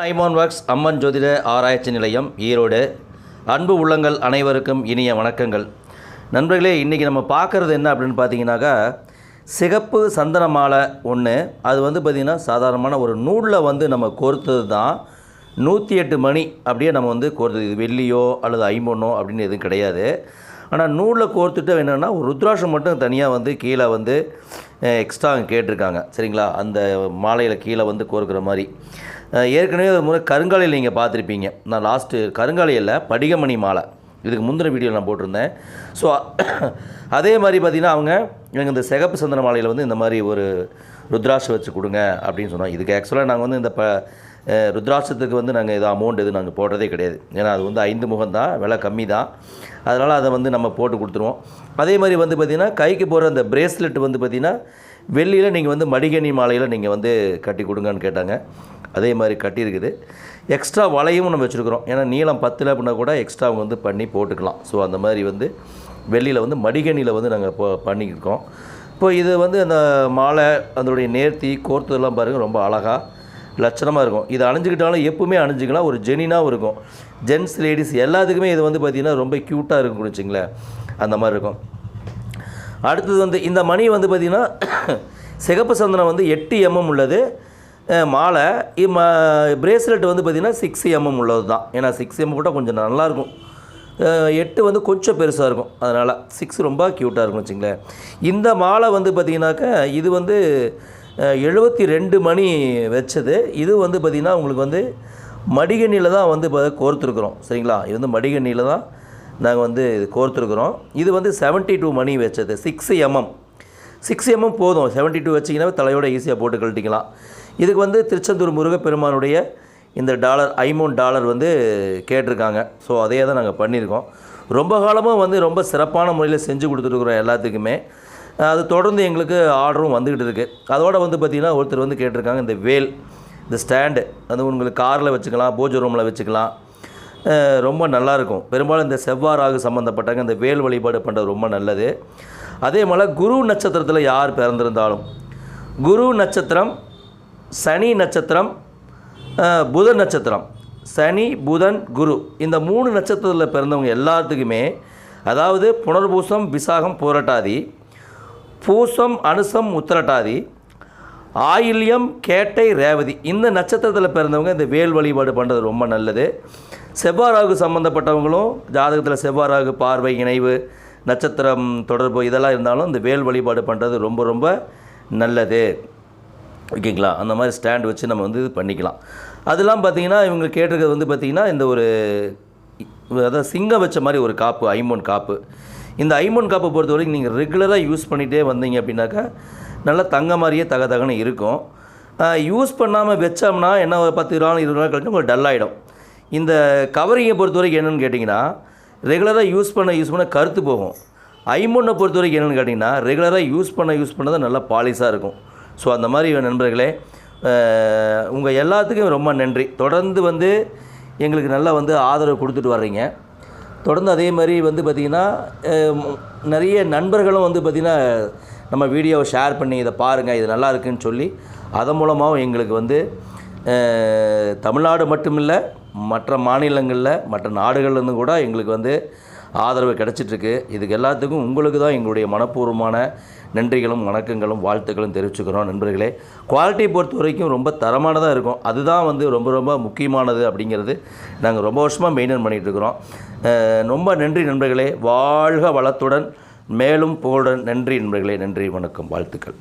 ஐமான் works அம்மன் ஜோதிட ஆராய்ச்சி நிலையம் ஈரோடு. அன்பு உள்ளங்கள் அனைவருக்கும் இனிய வணக்கங்கள். நண்பர்களே, இன்றைக்கி நம்ம பார்க்குறது என்ன அப்படின்னு பார்த்தீங்கன்னாக்கா, சிகப்பு சந்தன மாலை ஒன்று. அது பார்த்திங்கன்னா சாதாரணமான ஒரு நூலில் நம்ம கோர்த்தது தான். 108 மணி அப்படியே நம்ம கோர்த்தது. இது வெள்ளியோ அல்லது ஐம்பொன்னோ அப்படின்னு எதுவும் கிடையாது. ஆனால் நூலில் கோர்த்துட்டு என்னென்னா ஒரு ருத்ராட்சம் மட்டும் தனியாக கீழே எக்ஸ்ட்ரா கேட்டிருக்காங்க. சரிங்களா? அந்த மாலையில் கீழே கோர்க்குற மாதிரி. ஏற்கனவே ஒரு முறை கருங்காலையில் நீங்கள் பார்த்துருப்பீங்க. நான் லாஸ்ட்டு கருங்காலையில் படிகமணி மாலை இதுக்கு முந்தின வீடியோவில் நான் போட்டிருந்தேன். ஸோ அதே மாதிரி பார்த்திங்கன்னா அவங்க எனக்கு இந்த சிகப்பு சந்தன மாலையில் இந்த மாதிரி ஒரு ருத்ராட்சம் வச்சு கொடுங்க அப்படின்னு சொன்னோம். இதுக்கு ஆக்சுவலாக நாங்கள் இந்த ருத்ராட்சத்துக்கு நாங்கள் இது அமௌண்ட் எதுவும் நாங்கள் போடுறதே கிடையாது. ஏன்னா அது 5 முகம் தான், விலை கம்மி தான். அதனால் அதை நம்ம போட்டு கொடுத்துருவோம். அதே மாதிரி பார்த்திங்கன்னா கைக்கு போகிற அந்த பிரேஸ்லெட் பார்த்திங்கன்னா வெள்ளியில் நீங்கள் மடிகணி மாலையில் நீங்கள் கட்டி கொடுங்கன்னு கேட்டாங்க. அதே மாதிரி கட்டியிருக்குது. எக்ஸ்ட்ரா வளையும் நம்ம வச்சுருக்குறோம். ஏன்னா நீளம் 10 அப்படின்னா கூட எக்ஸ்ட்ரா அவங்க பண்ணி போட்டுக்கலாம். ஸோ அந்த மாதிரி வெள்ளியில் மடிகணியில் நாங்கள் பண்ணியிருக்கோம். இப்போ இது அந்த மாலை அதனுடைய நேர்த்தி கோர்த்ததெல்லாம் பாருங்கள், ரொம்ப அழகாக லட்சணமாக இருக்கும். இது அணிஞ்சிக்கிட்டாலும் எப்பவுமே அணிஞ்சிக்கலாம். ஒரு ஜெனினாகவும் இருக்கும். ஜென்ஸ் லேடிஸ் எல்லாத்துக்குமே இது பார்த்திங்கன்னா ரொம்ப க்யூட்டாக இருக்கும்னு வச்சுங்களேன். அந்த மாதிரி இருக்கும். அடுத்தது இந்த மணி பார்த்திங்கன்னா சிகப்பு சந்தனம் 8 mm உள்ளது மாலை. பிரேஸ்லெட் பார்த்திங்கன்னா 6 mm உள்ளது தான். ஏன்னா 6 mm போட்டால் கொஞ்சம் நல்லாயிருக்கும். 8 கொஞ்சம் பெருசாக இருக்கும். அதனால் 6 ரொம்ப க்யூட்டாக இருக்கும்னு வச்சுங்களேன். இந்த மாலை பார்த்திங்கனாக்கா இது 72 மணி வச்சது. இது பார்த்திங்கன்னா உங்களுக்கு மடிகண்ணியில் தான் கோர்த்துருக்குறோம். சரிங்களா? இது மடிகண்ணியில் தான் நாங்கள் இது கோர்த்துருக்குறோம். இது 72 மணி வச்சது. 6 mm 6 mm போதும். 72 வச்சிங்கன்னா தலையோட ஈஸியாக போட்டு கழட்டிக்கலாம். இதுக்கு திருச்செந்தூர் முருகப்பெருமானுடைய இந்த $5 கேட்டிருக்காங்க. ஸோ அதே தான் நாங்கள் பண்ணியிருக்கோம். ரொம்ப காலமாக ரொம்ப சிறப்பான முறையில் செஞ்சு கொடுத்துட்டுருக்குறோம் எல்லாத்துக்குமே. அது தொடர்ந்து எங்களுக்கு ஆர்டரும் வந்துக்கிட்டு இருக்குது. அதோடு பார்த்திங்கன்னா ஒருத்தர் கேட்டிருக்காங்க இந்த வேல், இந்த ஸ்டாண்டு உங்களுக்கு காரில் வச்சுக்கலாம், பூஜை ரூமில் வச்சுக்கலாம். ரொம்ப நல்லாயிருக்கும். பெரும்பாலும் இந்த செவ்வாய் ராகு சம்மந்தப்பட்டாங்க இந்த வேல் வழிபாடு பண்ணுறது ரொம்ப நல்லது. அதே போல் குரு நட்சத்திரத்தில் யார் பிறந்திருந்தாலும், குரு நட்சத்திரம், சனி நட்சத்திரம், புதன் நட்சத்திரம், சனி புதன் குரு, இந்த 3 நட்சத்திரத்தில் பிறந்தவங்க எல்லாத்துக்குமே, அதாவது புனர்பூசம் விசாகம் பூரட்டாதி, பூசம் அனுசம் உத்திரட்டாதி, ஆயில்யம் கேட்டை ரேவதி, இந்த நட்சத்திரத்தில் பிறந்தவங்க இந்த வேல் வழிபாடு பண்ணுறது ரொம்ப நல்லது. செவ்வாய் ராகு சம்மந்தப்பட்டவங்களும் ஜாதகத்தில் செவ்வாய் ராகு பார்வை இணைவு நட்சத்திரம் தொடர்பு இதெல்லாம் இருந்தாலும் இந்த வேல் வழிபாடு பண்ணுறது ரொம்ப ரொம்ப நல்லது. ஓகேங்களா? அந்த மாதிரி ஸ்டாண்ட் வச்சு நம்ம இது பண்ணிக்கலாம். அதெல்லாம் பார்த்திங்கன்னா இவங்க கேட்டிருக்கிறது பார்த்திங்கன்னா இந்த ஒரு அதாவது சிங்கம் வச்ச மாதிரி ஒரு காப்பு, ஐம்பொன் காப்பு. இந்த ஐம்பொன் காப்பை பொறுத்த வரைக்கும் நீங்கள் ரெகுலராக யூஸ் பண்ணிகிட்டே வந்தீங்க அப்படின்னாக்கா நல்லா தங்க மாதிரியே தகன்னு இருக்கும். யூஸ் பண்ணாமல் வச்சோம்னா என்ன, ஒரு 10 நாள் 20 நாள் கழிச்சு உங்களுக்கு டல் ஆகிடும். இந்த கவரிங்கை பொறுத்த வரைக்கும் என்னென்னு கேட்டிங்கன்னா, ரெகுலராக யூஸ் பண்ண கருத்து போகும். ஐம்பொன்னை பொறுத்த வரைக்கும் என்னென்னு கேட்டிங்கன்னா, ரெகுலராக யூஸ் பண்ண தான் நல்லா பாலிஷாக இருக்கும். ஸோ அந்த மாதிரி நண்பர்களே, உங்கள் எல்லாத்துக்கும் ரொம்ப நன்றி. தொடர்ந்து எங்களுக்கு நல்லா ஆதரவு கொடுத்துட்டு வர்றீங்க. தொடர்ந்து அதே மாதிரி பார்த்திங்கன்னா நிறைய நண்பர்களும் பார்த்திங்கன்னா நம்ம வீடியோவை ஷேர் பண்ணி இதை பாருங்கள், இது நல்லா இருக்குதுன்னு சொல்லி அதன் மூலமாகவும் எங்களுக்கு தமிழ்நாடு மட்டும் இல்லை, மற்ற மாநிலங்களில் மற்ற நாடுகள்லேருந்து கூட எங்களுக்கு ஆதரவு கிடச்சிட்ருக்கு. இதுக்கு எல்லாத்துக்கும் உங்களுக்கு தான் எங்களுடைய மனப்பூர்வமான நன்றிகளும் வணக்கங்களும் வாழ்த்துக்களும் தெரிவிச்சுக்கிறோம். நண்பர்களே, குவாலிட்டியை பொறுத்த வரைக்கும் ரொம்ப தரமானதாக இருக்கும். அதுதான் ரொம்ப ரொம்ப முக்கியமானது அப்படிங்கிறது நாங்கள் ரொம்ப வருஷமாக மெயின்டைன் பண்ணிகிட்ருக்குறோம். ரொம்ப நன்றி நண்பர்களே. வாழ்க வளத்துடன் மேலும் புகழுடன். நன்றி நண்பர்களே. நன்றி, வணக்கம், வாழ்த்துக்கள்.